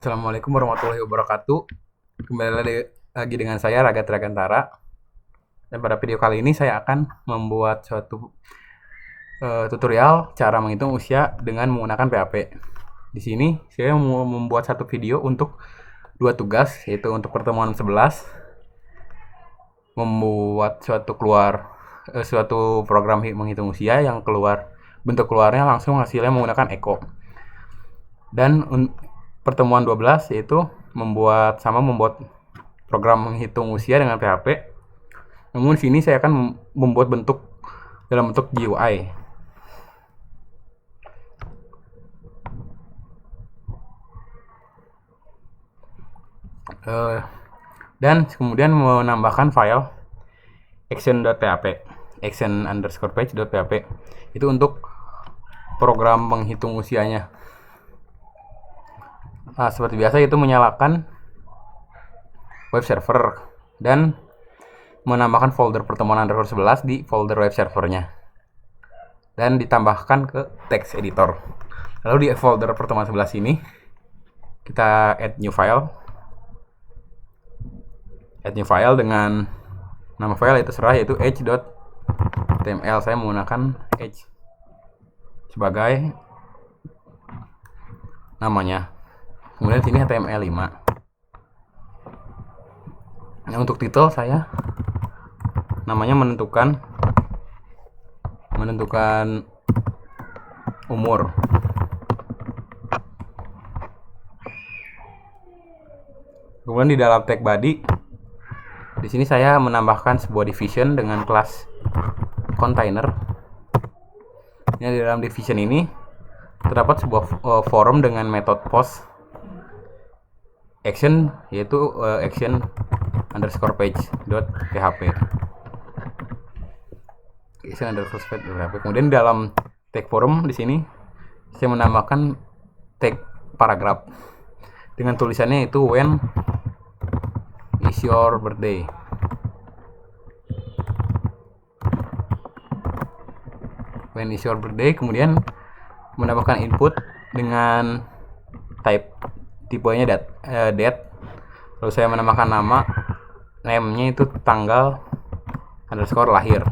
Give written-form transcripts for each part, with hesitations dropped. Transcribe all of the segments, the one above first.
Assalamualaikum warahmatullahi wabarakatuh. Kembali lagi dengan saya Raga Tragantara. Dan pada video kali ini saya akan membuat suatu tutorial cara menghitung usia dengan menggunakan PHP. Di sini saya mau membuat satu video untuk dua tugas, yaitu untuk pertemuan 11 membuat suatu program menghitung usia yang bentuk keluarnya langsung hasilnya menggunakan echo. Dan pertemuan 12 yaitu membuat program menghitung usia dengan PHP. Namun sini saya akan membuat dalam bentuk GUI. Dan kemudian menambahkan file action.php, action_page.php. Itu untuk program menghitung usianya. Nah, seperti biasa itu menyalakan web server dan menambahkan folder pertemuan _11 di folder web servernya dan ditambahkan ke text editor. Lalu di folder pertemuan 11 ini kita add new file dengan nama file itu serah, yaitu h.html. Saya menggunakan h sebagai namanya. Kemudian sini HTML5. Nah, untuk title saya namanya menentukan umur. Kemudian di dalam tag body, di sini saya menambahkan sebuah division dengan kelas container. Di dalam division ini terdapat sebuah form dengan metode post action, yaitu action_page.php. Kemudian dalam tag form di sini saya menambahkan tag paragraph dengan tulisannya itu when is your birthday. When is your birthday. Kemudian menambahkan input dengan tipenya date. Lalu saya menambahkan name-nya itu tanggal _lahir.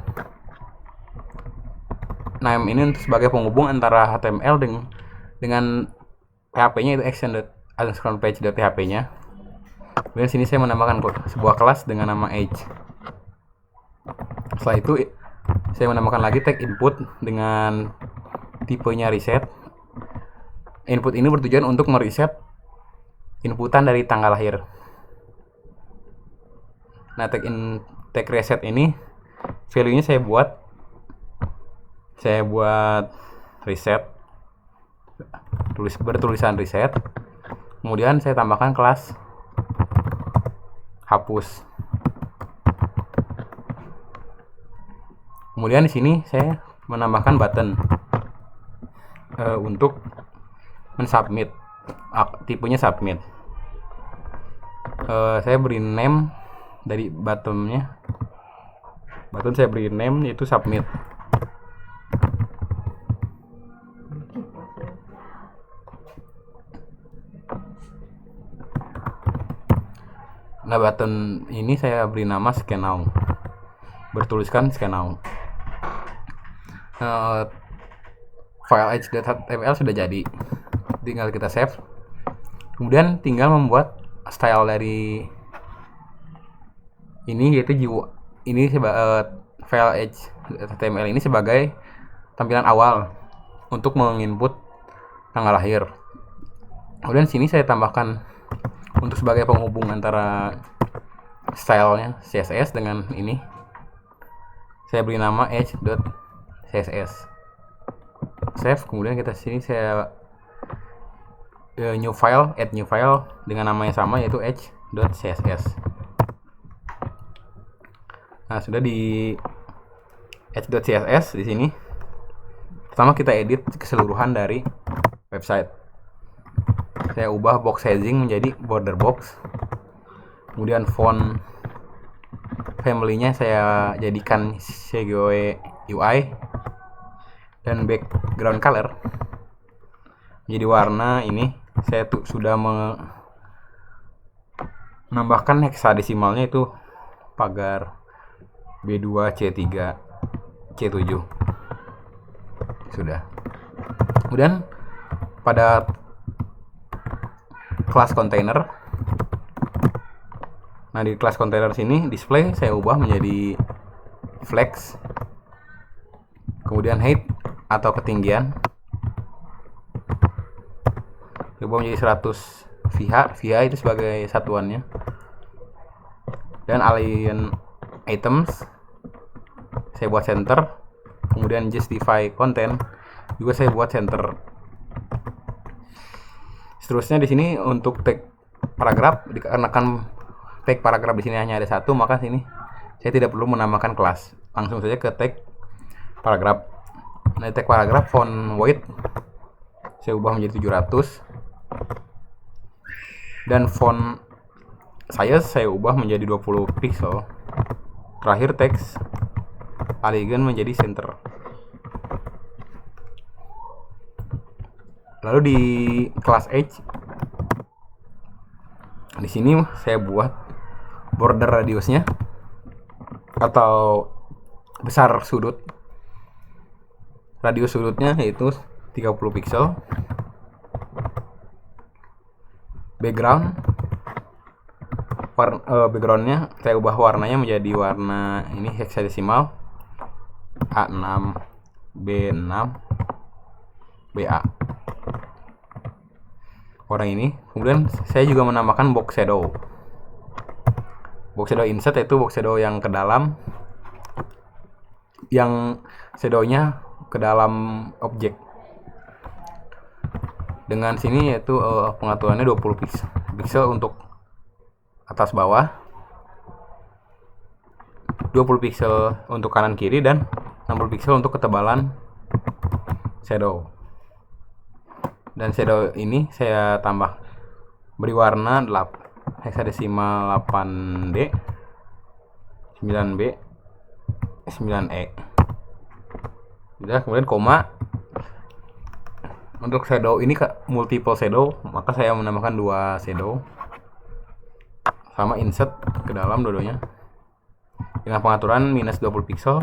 Name ini untuk sebagai penghubung antara HTML dengan PHP-nya, itu action_page.php-nya. Kemudian sini saya menambahkan sebuah kelas dengan nama age. Setelah itu saya menambahkan lagi tag input dengan tipenya reset. Input ini bertujuan untuk mereset inputan dari tanggal lahir. Nah, tag reset ini value-nya saya buat reset, bertulisan reset. Kemudian saya tambahkan kelas hapus. Kemudian di sini saya menambahkan button untuk mensubmit, tipenya submit. Saya beri name dari button saya beri name yaitu submit. Nah, button ini saya beri nama scan now, bertuliskan scan now. File h.html sudah jadi, tinggal kita save. Kemudian tinggal membuat style dari ini, yaitu file h.html ini sebagai tampilan awal untuk menginput tanggal lahir. Kemudian sini saya tambahkan untuk sebagai penghubung antara stylenya CSS dengan ini, saya beri nama h.css. Save. Kemudian kita sini saya add new file dengan nama yang sama, yaitu h.css. Nah, sudah di h.css di sini. Pertama kita edit keseluruhan dari website. Saya ubah box sizing menjadi border box. Kemudian font family-nya saya jadikan CGW UI. Dan background color menjadi warna ini. Saya sudah menambahkan heksadesimalnya itu pagar B2 C3 C7. Sudah. Kemudian pada kelas kontainer, nah di kelas kontainer sini display saya ubah menjadi flex, kemudian height atau ketinggian saya ubah menjadi 100 VH itu sebagai satuannya, dan align items saya buat center, kemudian justify content juga saya buat center. Seterusnya di sini untuk tag paragraf, dikarenakan tag paragraf di sini hanya ada satu, maka sini saya tidak perlu menambahkan kelas, langsung saja ke tag paragraf. Nah, tag paragraf font weight saya ubah menjadi 700, dan font size saya ubah menjadi 20 pixel. Terakhir teks align menjadi center. Lalu di kelas Edge, di sini saya buat border radiusnya atau besar sudut. Radius sudutnya yaitu 30 pixel. Backgroundnya saya ubah warnanya menjadi warna ini heksadesimal A6 B6 BA, warna ini. Kemudian saya juga menambahkan box shadow insert, yaitu box shadow yang ke dalam, yang shadownya ke dalam objek. Dengan sini yaitu pengaturannya 20 pixel untuk atas bawah, 20 pixel untuk kanan kiri, dan 60 pixel untuk ketebalan shadow. Dan shadow ini saya tambah beri warna heksadesimal 8D 9B 9E. Udah, kemudian koma. Untuk shadow ini multiple shadow, maka saya menambahkan 2 shadow sama insert ke dalam dua-duanya dengan pengaturan minus 20 pixel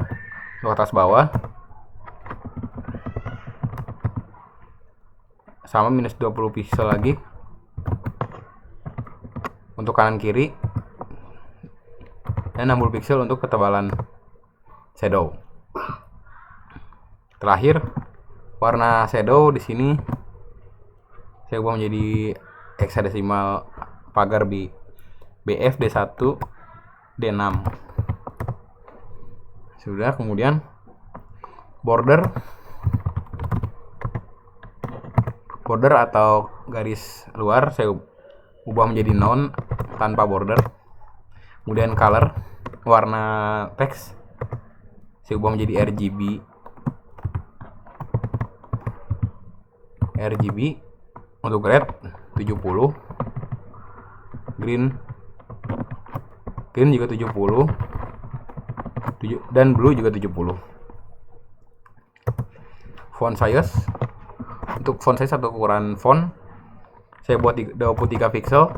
untuk atas bawah, sama minus 20 pixel lagi untuk kanan kiri, dan 60 pixel untuk ketebalan shadow. Terakhir warna shadow di sini saya ubah menjadi heksadesimal pagar BF D1 D6. Sudah. Kemudian border atau garis luar saya ubah menjadi none tanpa border. Kemudian color, warna teks saya ubah menjadi RGB untuk red 70, green juga 70, dan blue juga 70. Font size, untuk font size atau ukuran font saya buat 23 pixel.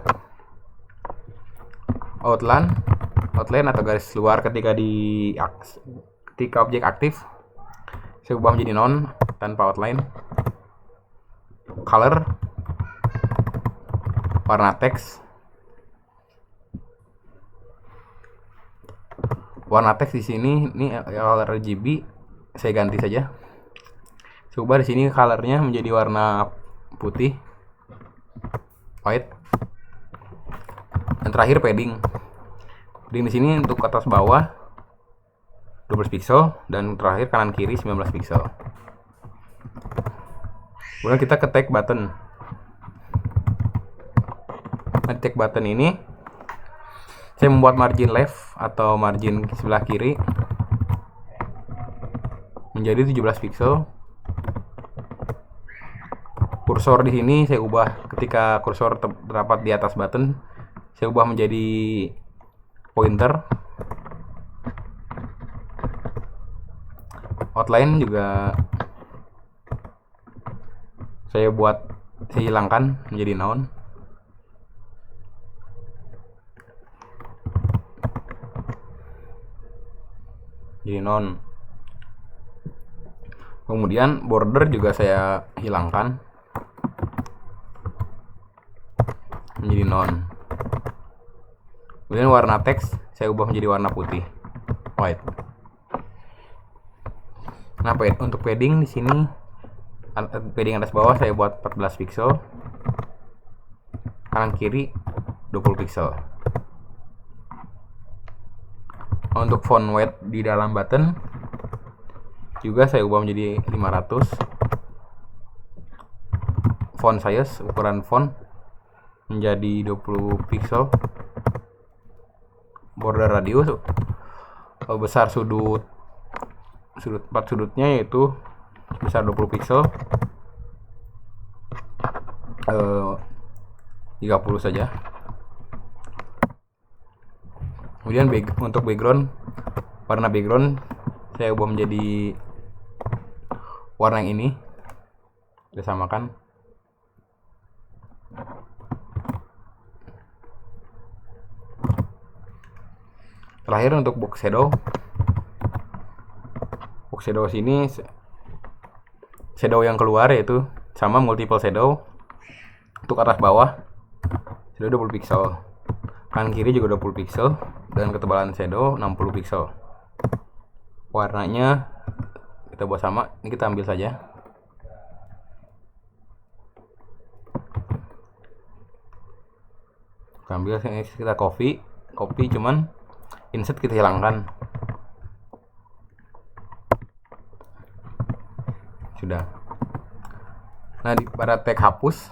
Outline atau garis luar ketika objek aktif saya ubah menjadi none tanpa outline. Color, warna teks, di sini ini color RGB saya ganti saja. Saya ubah di sini colornya menjadi warna putih, white. Dan terakhir padding di sini untuk atas bawah 12 pixel, dan terakhir kanan kiri 19 pixel. Kemudian kita ke tag button. Nah, di tag button ini saya membuat margin left atau margin sebelah kiri menjadi 17 pixel. Kursor di sini saya ubah, ketika kursor terdapat di atas button saya ubah menjadi pointer. Outline juga saya hilangkan menjadi none. jadi non. Kemudian border juga saya hilangkan menjadi non. Kemudian warna teks saya ubah menjadi warna putih, white. Nah, untuk padding di sini, padding atas bawah saya buat 14 pixel, kanan kiri 20 pixel. Untuk font weight di dalam button juga saya ubah menjadi 500. Font size, ukuran font menjadi 20 pixel. Border radius, besar sudut 4 sudutnya yaitu besar 20 pixel, 30 saja. Kemudian untuk background, warna background saya ubah menjadi warna yang ini, kita samakan. Terakhir untuk box shadow sini, shadow yang keluar yaitu sama multiple shadow. Untuk atas bawah shadow 20 pixel, kanan kiri juga 20 pixel, dan ketebalan shadow 60 pixel. Warnanya kita buat sama, ini kita ambil saja. Kita ambil, kita copy cuman insert kita hilangkan. Sudah. Nah, pada tag hapus,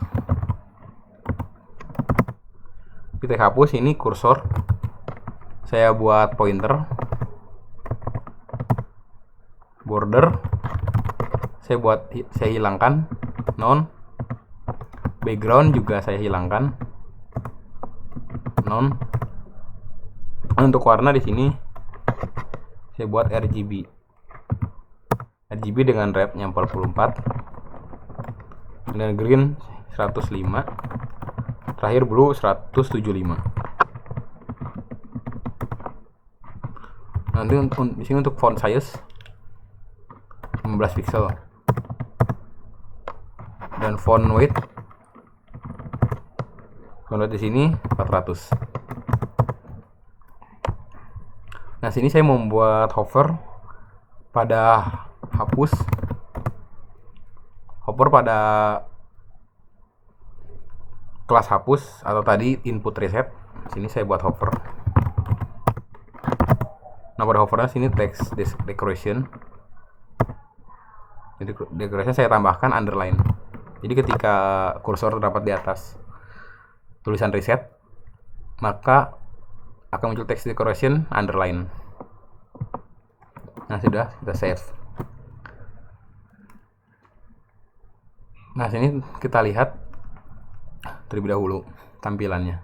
di tag hapus ini kursor saya buat pointer. Border saya hilangkan, non. Background juga saya hilangkan, non. Untuk warna di sini saya buat RGB dengan wrapnya 44, dan green 105, terakhir blue 175. Nanti di sini untuk font size 15 pixel dan font weight di sini 400. Nah, sini saya membuat hover pada hapus, hover pada kelas hapus atau tadi input reset. Sini saya buat hover. Nah, pada hovernya sini text decoration. Jadi decoration saya tambahkan underline. Jadi ketika kursor terdapat di atas tulisan reset, maka akan muncul text decoration underline. Nah, sudah, kita save. Nah, sini kita lihat terlebih dahulu tampilannya.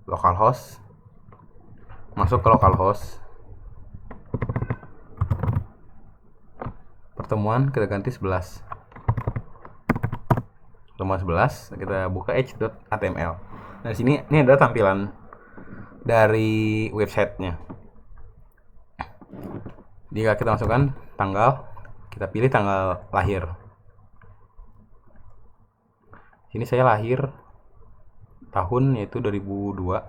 Localhost, masuk ke localhost, pertemuan kita ganti 11. Pertemuan 11 kita buka h.html. Nah, sini ini adalah tampilan dari websitenya. Jika kita masukkan tanggal, kita pilih tanggal lahir. Sini saya lahir tahun yaitu 2002.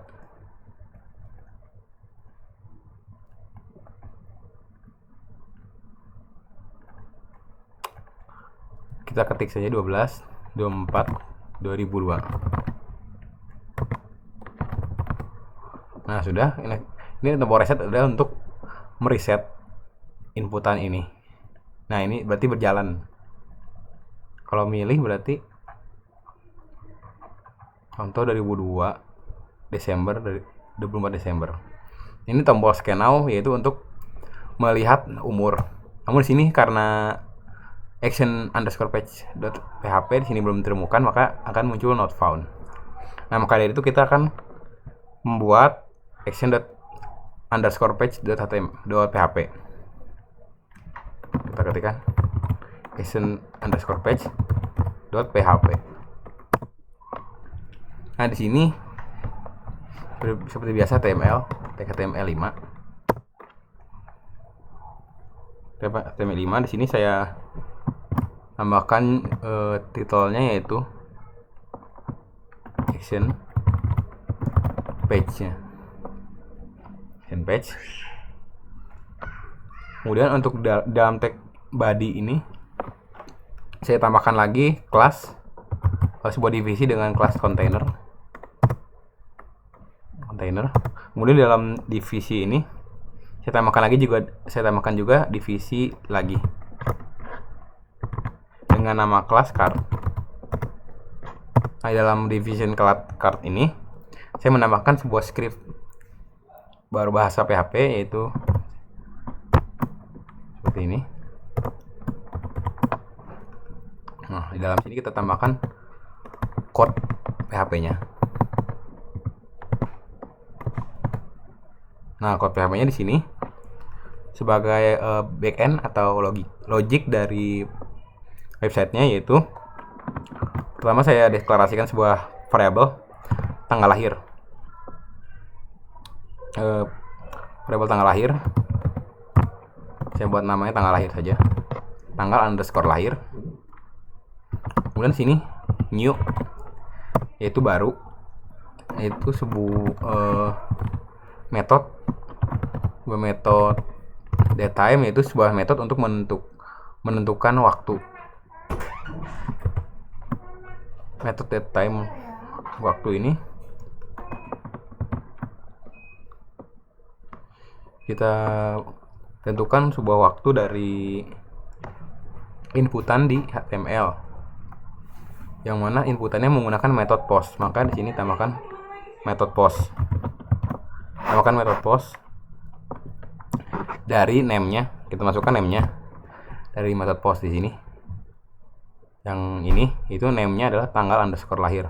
Kita ketik saja 12/24/2002. Nah, sudah. Ini tombol reset adalah untuk mereset inputan ini. Nah, ini berarti berjalan. Kalau milih berarti contoh 2002 Desember, 24 Desember. Ini tombol scan now yaitu untuk melihat umur. Namun di sini karena action_page.php di sini belum ditemukan, maka akan muncul not found. Nah, maka dari itu kita akan membuat action_page.php. Kita ketikkan action_page.php. Nah, di sini seperti biasa HTML5. HTML5 di sini saya tambahkan titelnya yaitu action page-nya. Action page. Kemudian untuk dalam tag body ini saya tambahkan lagi kelas sebuah divisi dengan kelas container. Kemudian dalam divisi ini saya tambahkan juga divisi lagi dengan nama kelas card. Nah, dalam division card ini saya menambahkan sebuah script baru bahasa PHP, yaitu seperti ini. Nah, di dalam sini kita tambahkan code PHP-nya. Nah, code PHP-nya di sini sebagai backend atau logic dari websitenya, yaitu pertama saya deklarasikan sebuah variabel tanggal lahir. Variabel tanggal lahir saya buat namanya tanggal lahir saja, tanggal_lahir. Kemudian sini new, yaitu baru, yaitu sebuah metode datetime, yaitu sebuah metode untuk menentukan waktu. Metode datetime waktu ini kita tentukan sebuah waktu dari inputan di HTML, yang mana inputannya menggunakan metode post. Maka di sini tambahkan metode post. Dari name-nya, kita masukkan name-nya dari metode post di sini. Yang ini itu name-nya adalah tanggal_lahir.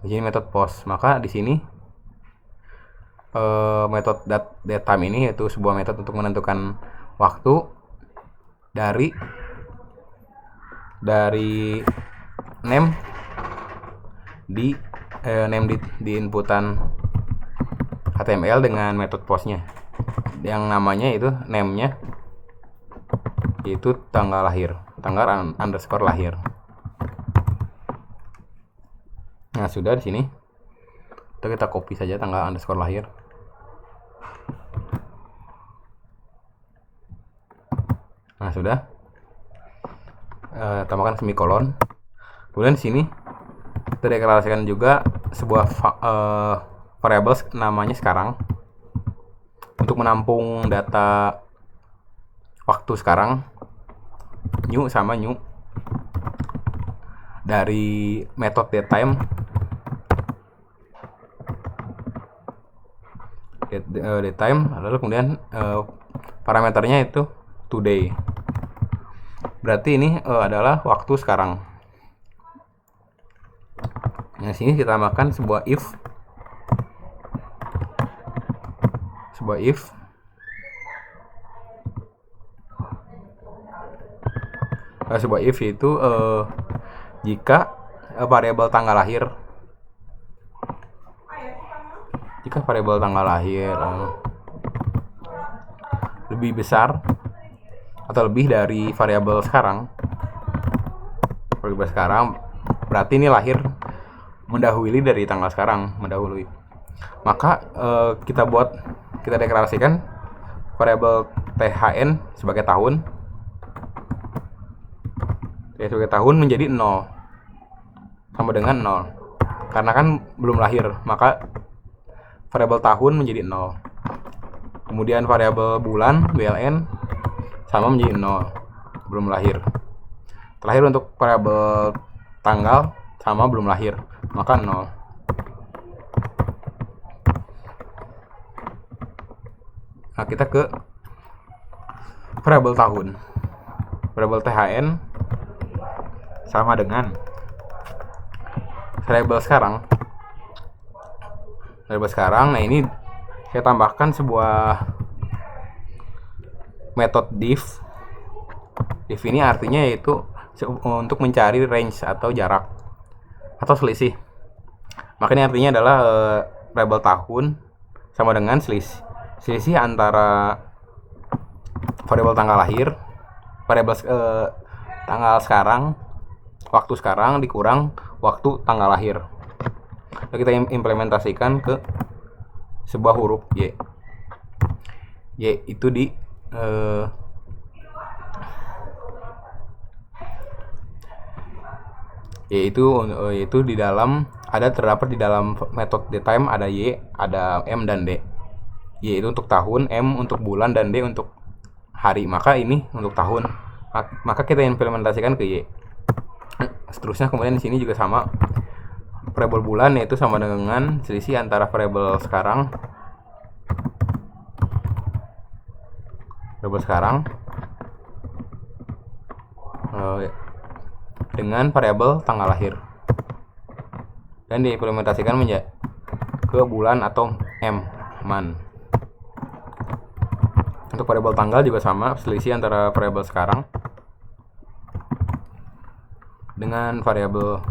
Di sini metode post. Maka di sini metode datetime ini yaitu sebuah metode untuk menentukan waktu dari name di inputan HTML dengan metode postnya, yang namanya itu name-nya yaitu tanggal_lahir. Nah, sudah di sini kita copy saja tanggal_lahir. Nah, sudah. Tambahkan semikolon. Kemudian di sini kita deklarasikan juga sebuah variabel namanya sekarang untuk menampung data waktu sekarang, new sama new, dari metode datetime lalu kemudian parameternya itu today. Berarti ini adalah waktu sekarang. Nah, sini kita tambahkan sebuah if yaitu jika variabel tanggal lahir lebih besar atau lebih dari variabel sekarang, berarti ini lahir mendahului dari tanggal sekarang, maka kita deklarasikan variabel THN sebagai tahun, menjadi 0 sama dengan 0 karena kan belum lahir, maka variabel tahun menjadi 0. Kemudian variabel bulan BLN sama menjadi 0, belum lahir. Terakhir untuk variabel tanggal sama belum lahir, maka 0. Nah, kita ke variabel tahun. Variabel THN sama dengan variabel sekarang. Nah, ini saya tambahkan sebuah metode div. Div ini artinya yaitu untuk mencari range atau jarak atau selisih. Makanya artinya adalah variabel tahun sama dengan selisih antara variabel tanggal lahir, variabel tanggal sekarang, waktu sekarang dikurang waktu tanggal lahir. Lalu kita implementasikan ke sebuah huruf Y. Y itu yaitu di dalam terdapat di dalam metode DTime ada Y, ada M dan D. Y itu untuk tahun, M untuk bulan, dan D untuk hari. Maka ini untuk tahun. Maka kita implementasikan ke Y. Seterusnya kemudian di sini juga sama. Variabel bulan yaitu sama dengan selisih antara variabel sekarang dengan variabel tanggal lahir, dan diimplementasikan menjadi ke bulan atau man. Untuk variabel tanggal juga sama, selisih antara variabel sekarang dengan variabel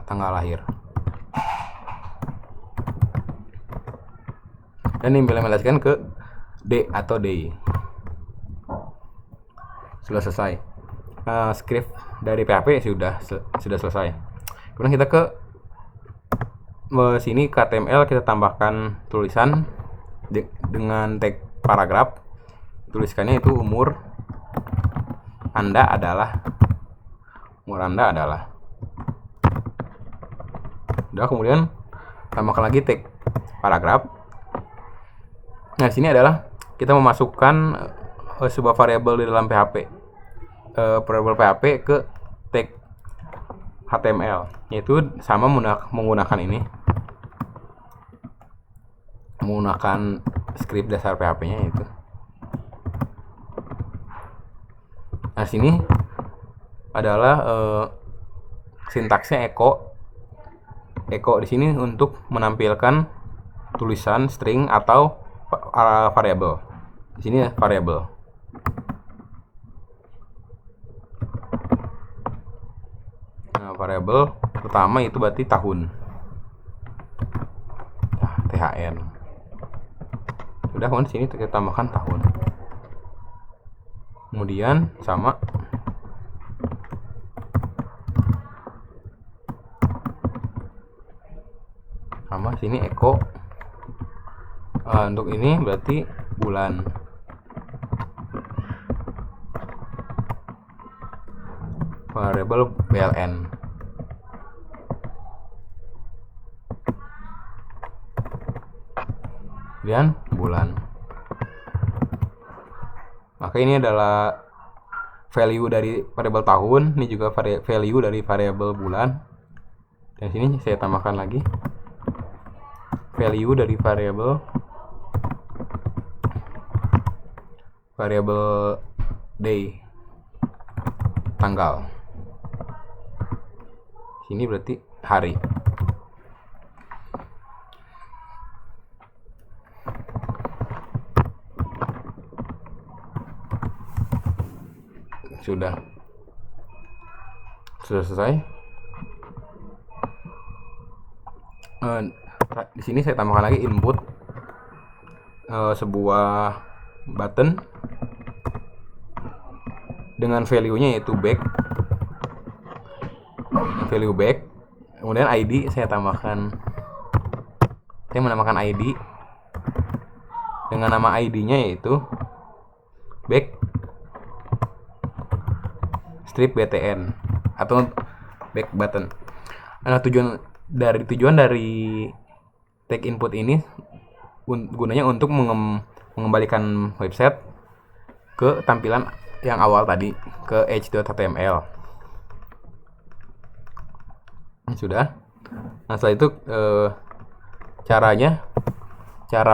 tanggal lahir, dan diimplementasikan ke D atau day. Sudah selesai. Script dari PHP sudah selesai. Kemudian kita ke sini ke HTML, kita tambahkan tulisan dengan tag paragraf. Tuliskannya itu umur Anda adalah. Udah, kemudian tambahkan lagi tag paragraf. Nah, di sini adalah kita memasukkan sebuah variabel di dalam PHP, variabel PHP ke tag HTML, yaitu sama menggunakan menggunakan script dasar PHP-nya itu. Nah, sini adalah sintaksnya echo di sini untuk menampilkan tulisan string atau variabel. Di sini variabel. Nah, variabel pertama itu berarti tahun. THN. Sudah, kemudian sini kita tambahkan tahun. Kemudian sama sini echo. Untuk ini berarti bulan. Variabel BLN. Kemudian bulan. Maka ini adalah value dari variabel tahun, ini juga value dari variabel bulan. Dan sini saya tambahkan lagi value dari variabel day, tanggal. Sini berarti hari. Sudah selesai. Di sini saya tambahkan lagi input sebuah button dengan value-nya yaitu value back. Kemudian ID saya menambahkan ID dengan nama ID-nya yaitu back strip btn atau back button. Nah, tujuan dari tag input ini gunanya untuk mengembalikan website ke tampilan yang awal tadi, ke h.html. Sudah. Nah, setelah itu cara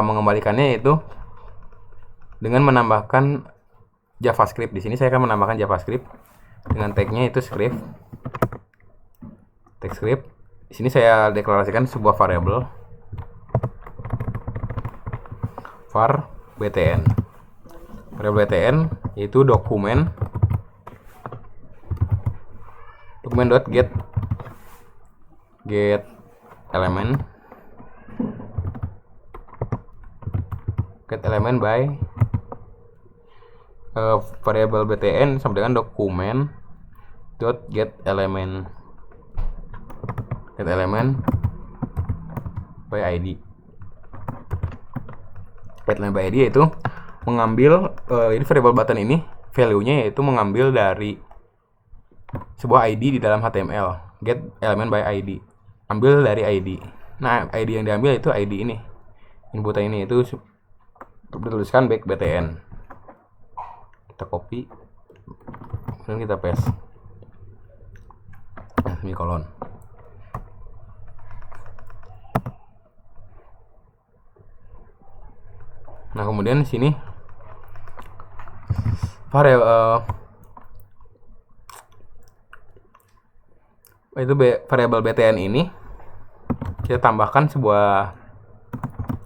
mengembalikannya yaitu dengan menambahkan JavaScript. Di sini saya akan menambahkan JavaScript dengan tagnya itu script. Tag script. Di sini saya deklarasikan sebuah variabel var btn. Variabel btn yaitu dokumen.get get element by variable btn sama dengan dokumen dot get element by id. Get element by id yaitu mengambil ini variable button ini value-nya yaitu mengambil dari sebuah ID di dalam HTML. Get element by ID, ambil dari ID. Nah, ID yang diambil itu ID ini, inputan ini itu dituliskan back btn. Kita copy, kemudian kita paste semikolon. Nah, kemudian di sini variable btn ini kita tambahkan sebuah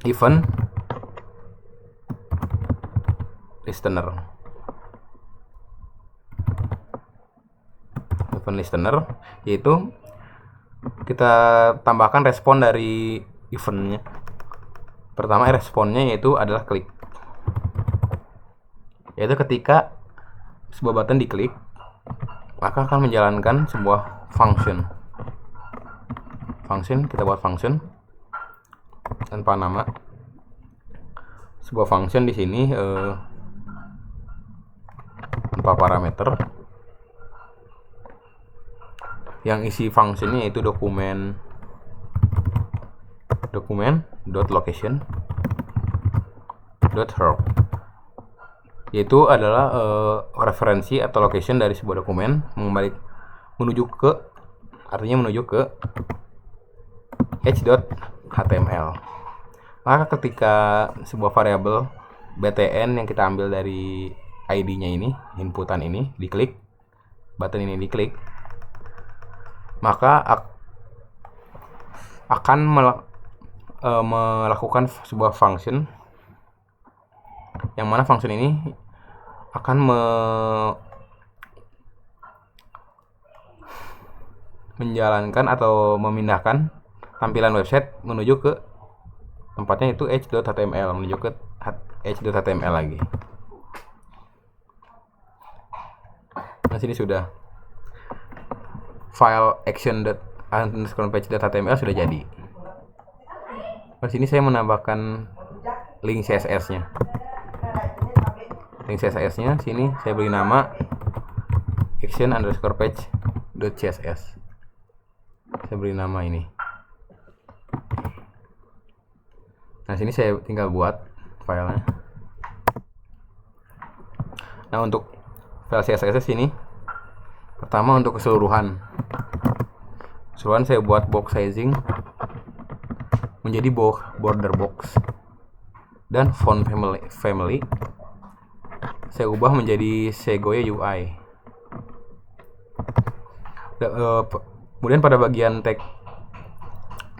event listener, yaitu kita tambahkan respon dari eventnya. Pertama, responnya yaitu adalah klik, yaitu ketika sebuah button diklik maka akan menjalankan sebuah function. Kita buat function tanpa nama. Sebuah function di sini tanpa parameter, yang isi functionnya yaitu dokumen dot location dot help, yaitu adalah referensi atau location dari sebuah dokumen menuju ke h.html. Maka ketika sebuah variabel btn yang kita ambil dari id-nya ini, inputan ini diklik, button ini diklik, maka akan melakukan sebuah function, yang mana function ini akan menjalankan atau memindahkan tampilan website menuju ke tempatnya itu h.html, menuju ke h.html lagi. Nah, sini sudah file action.page.html sudah jadi. Di sini saya menambahkan link CSS-nya. Sini saya beri nama action_page.css. Saya beri nama ini. Nah, sini saya tinggal buat filenya. Nah, untuk file CSS sini, pertama untuk keseluruhan saya buat box sizing menjadi border box, dan font family saya ubah menjadi Segoe UI. Kemudian pada bagian tag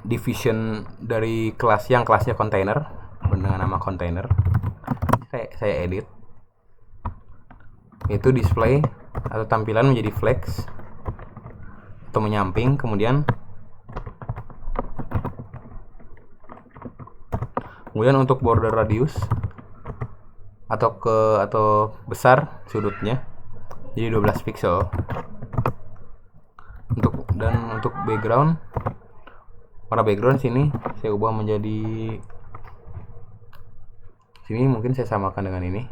division dari kelasnya container dengan nama container, saya edit, itu display atau tampilan menjadi flex atau menyamping. Kemudian untuk border radius atau besar sudutnya jadi 12 pixel. Untuk background, warna background sini saya ubah menjadi, sini mungkin saya samakan dengan ini.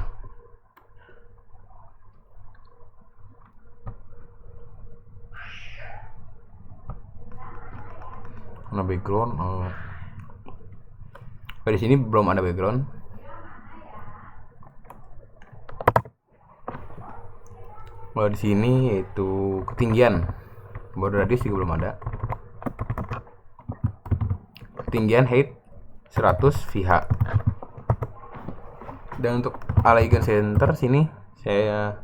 Warna background di sini belum ada background. Kalau di sini yaitu ketinggian, border radius juga belum ada. Ketinggian height 100 VH. Dan untuk align center sini saya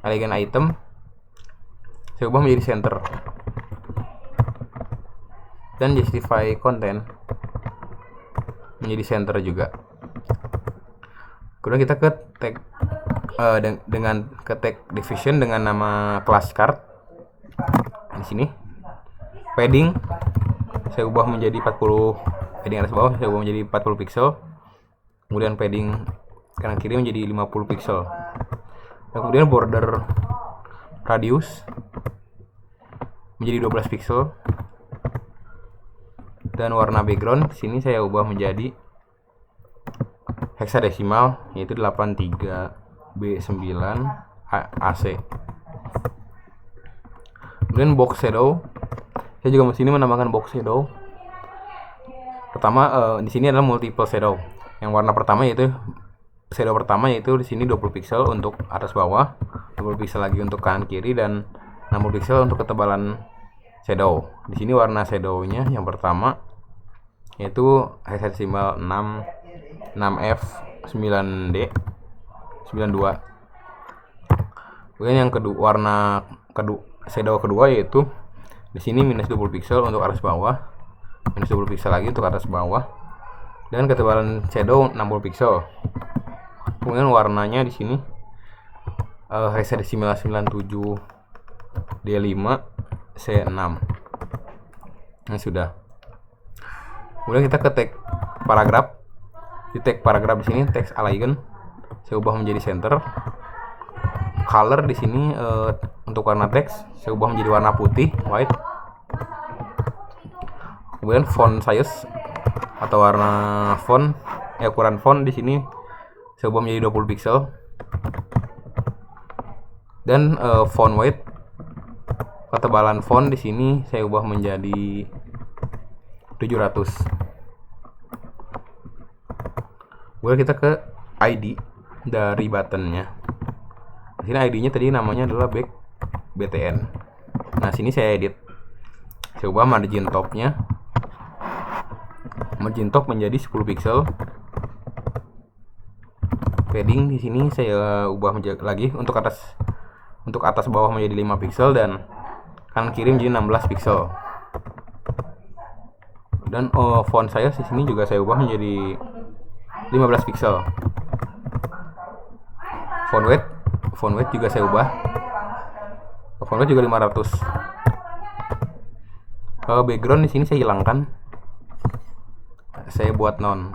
align item saya ubah menjadi center. Dan justify content menjadi center juga. Kemudian kita ke tag dengan ke tag division dengan nama class card. Di sini padding saya ubah menjadi 40, padding atas bawah saya ubah menjadi 40 pixel. Kemudian padding kanan kiri menjadi 50 pixel. Dan kemudian border radius menjadi 12 pixel. Dan warna background sini saya ubah menjadi heksadesimal, yaitu 83B9 AC. Kemudian box shadow, saya juga di sini menambahkan box shadow. Pertama di sini adalah multiple shadow. Yang warna pertama yaitu shadow pertama, yaitu di sini 20 pixel untuk atas bawah, 20 pixel lagi untuk kanan kiri, dan 60 pixel untuk ketebalan shadow. Di sini warna shadownya yang pertama yaitu hexadecimal 6F 9D 92. Kemudian yang kedua, warna kedua shadow kedua yaitu di sini minus 20 pixel untuk atas bawah, minus 20 pixel lagi untuk atas bawah, dan ketebalan shadow 60 pixel. Kemudian warnanya di sini hexadecimal 97 D5 C6. Nah, sudah. Kemudian kita ke tag paragraf. Di tag paragraf di sini text align saya ubah menjadi center. Color di sini untuk warna teks saya ubah menjadi warna putih, white. Kemudian font size atau warna font, ukuran font di sini saya ubah menjadi 20 pixel. Dan font weight, ketebalan font di sini saya ubah menjadi 700. Kemudian kita ke ID dari buttonnya. Di sini ID-nya tadi namanya adalah back BTN. Nah, sini saya edit. Saya ubah margin top-nya. Margin top menjadi 10 pixel. Padding di sini saya ubah lagi untuk atas bawah menjadi 5 pixel dan kanan kiri menjadi 16 pixel. Dan font size di sini juga saya ubah menjadi 15 pixel. Font weight juga saya ubah. Font weight juga 500. Background di sini saya hilangkan. Saya buat non.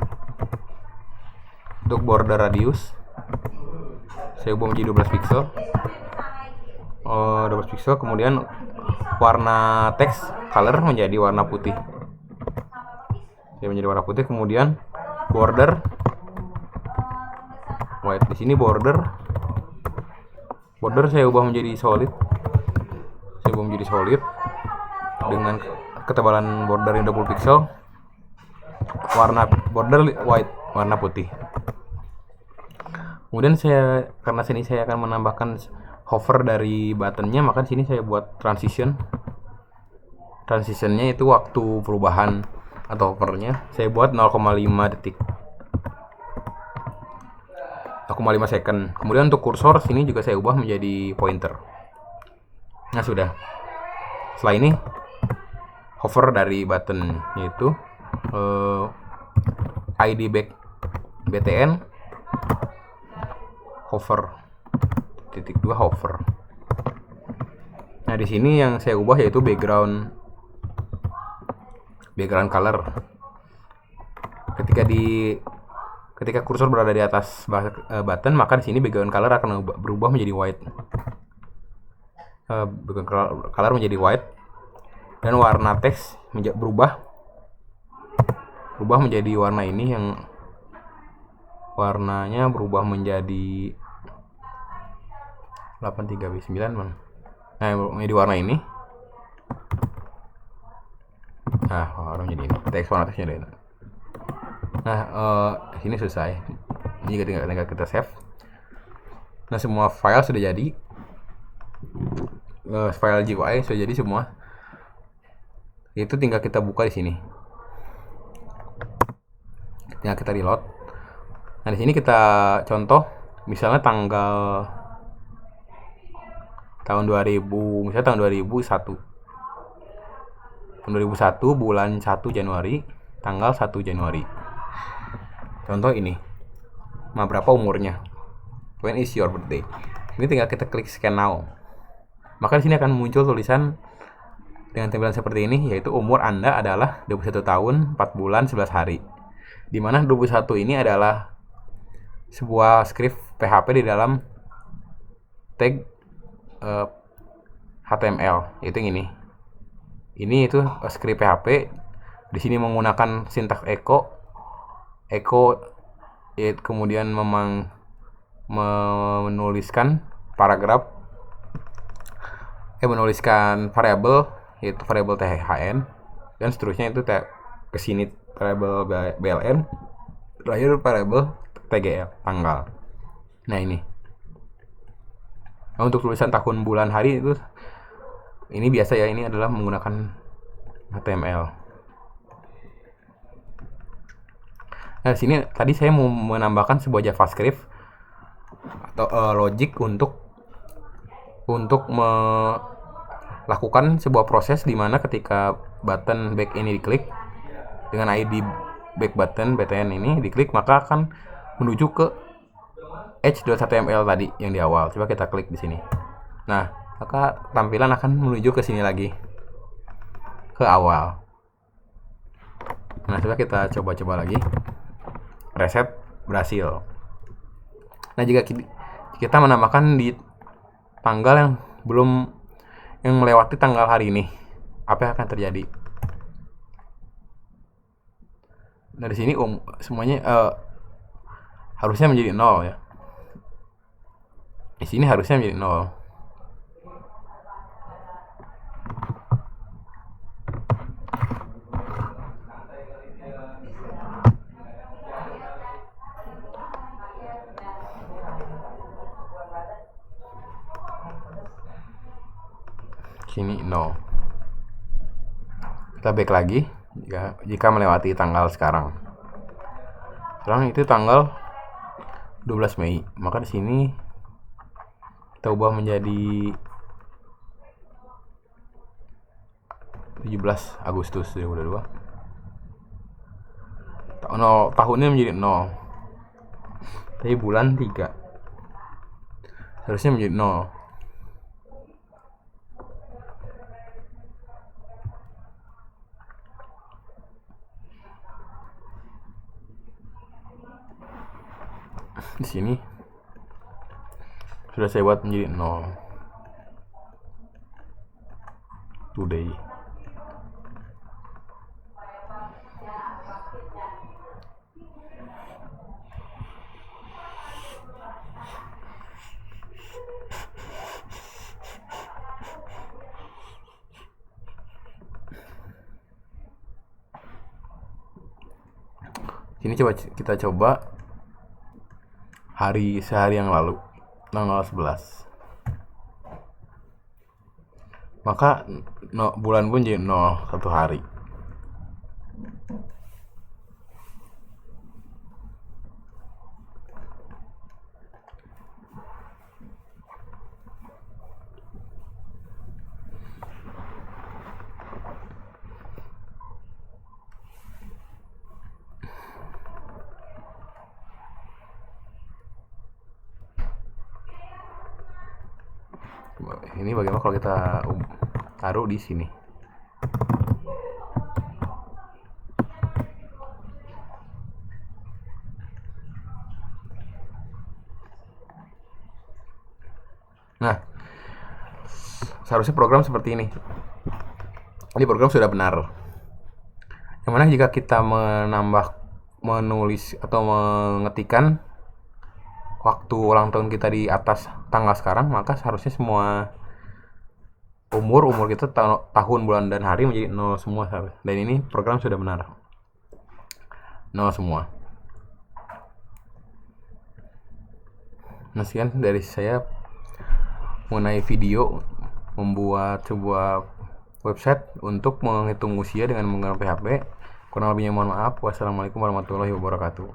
Untuk border radius saya ubah menjadi 12 pixel. 12 pixel. Kemudian warna teks color menjadi warna putih. Saya menjadi warna putih. Kemudian border white. Di sini border saya ubah menjadi solid. Saya ubah menjadi solid dengan ketebalan border yang 20 pixel. Warna border white, warna putih. Kemudian karena sini saya akan menambahkan hover dari buttonnya, maka sini saya buat transition. Transitionnya itu waktu perubahan atau hovernya saya buat 0,5 detik. 0,5 second. Kemudian untuk kursor sini juga saya ubah menjadi pointer. Nah, sudah. Setelah ini hover dari button yaitu ID back BTN hover titik 2 hover. Nah, di sini yang saya ubah yaitu background color. Ketika kursor berada di atas button, maka di sini background color akan berubah menjadi white. Background color menjadi white dan warna teks berubah menjadi warna ini, yang warnanya berubah menjadi 83B9 man. Nah, menjadi warna ini. Nah, warna menjadi ini. Warna teksnya ini. Nah, ini selesai. Ini tinggal kita save. Nah, semua file sudah jadi. File GUI sudah jadi semua. Itu tinggal kita buka di sini. Tinggal kita reload. Nah, di sini kita contoh misalnya tahun 2000, misalnya tahun 2001. Tahun 2001 bulan 1 Januari, tanggal 1 Januari. Contoh ini. Nah, berapa umurnya? When is your birthday? Ini tinggal kita klik scan now. Maka di sini akan muncul tulisan dengan tampilan seperti ini, yaitu umur Anda adalah 21 tahun, 4 bulan, 11 hari. Di mana 21 ini adalah sebuah script PHP di dalam tag HTML, yaitu yang ini. Ini itu script PHP. Di sini menggunakan sintaks echo, kemudian memang menuliskan paragraf, menuliskan variabel, yaitu variabel thn, dan seterusnya itu ke sini variabel bln, terakhir variabel tgl, tanggal. Nah ini. Nah, untuk tulisan tahun, bulan, hari itu ini biasa ya, ini adalah menggunakan HTML. Nah, di sini tadi saya mau menambahkan sebuah JavaScript atau logic untuk melakukan sebuah proses di mana ketika button back ini diklik dengan ID back button btn ini diklik, maka akan menuju ke h.html tadi yang di awal. Coba kita klik di sini. Nah, maka tampilan akan menuju ke sini lagi, ke awal. Nah, coba kita coba lagi. Reset, berhasil. Nah, jika kita menambahkan di tanggal yang melewati tanggal hari ini, apa yang akan terjadi? Nah, di sini semuanya harusnya menjadi 0 ya. Di sini harusnya menjadi 0. Sini 0. Kita back lagi jika melewati tanggal sekarang. Sekarang itu tanggal 12 Mei. Maka di sini kita ubah menjadi 17 Agustus 2022. Tahunnya menjadi 0. Tapi bulan 3. Harusnya menjadi 0. Di sini sudah saya buat menjadi 0. Today. Sini kita coba sehari yang lalu, tanggal 11. Maka bulan pun jadi 0, 1 hari. Ini bagaimana kalau kita taruh di sini? Nah, seharusnya program seperti ini. Ini program sudah benar. Yang mana jika kita menulis atau mengetikkan waktu ulang tahun kita di atas tanggal sekarang, maka seharusnya semua umur kita tahun, bulan, dan hari menjadi 0 semua. Dan ini program sudah benar, 0 semua. Nah, sekian dari saya mengenai video membuat sebuah website untuk menghitung usia dengan menggunakan PHP. Kurang lebihnya mohon maaf. Wassalamualaikum warahmatullahi wabarakatuh.